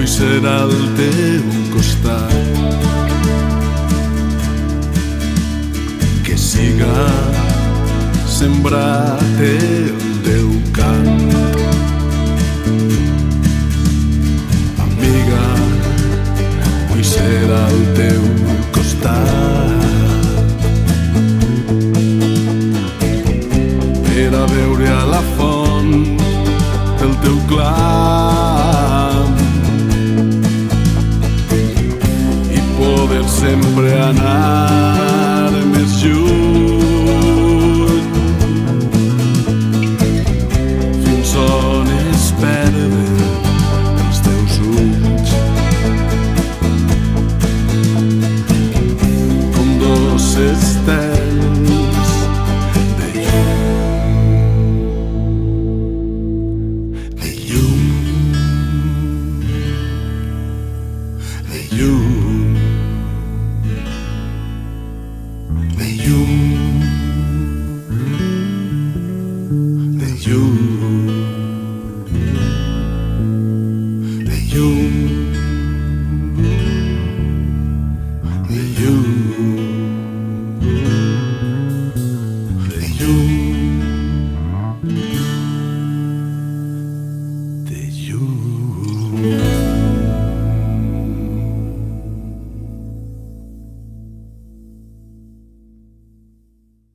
vull ser al teu costat, que siga sembrat el teu cant. Amiga, vull ser al teu costat, per a veure a la font el teu clam i poder sempre anar més lluny, fins on es perden els teus ulls, com dos estels de llum, de llum, de llum, de llum, de llum, de llum, de llum, de llum.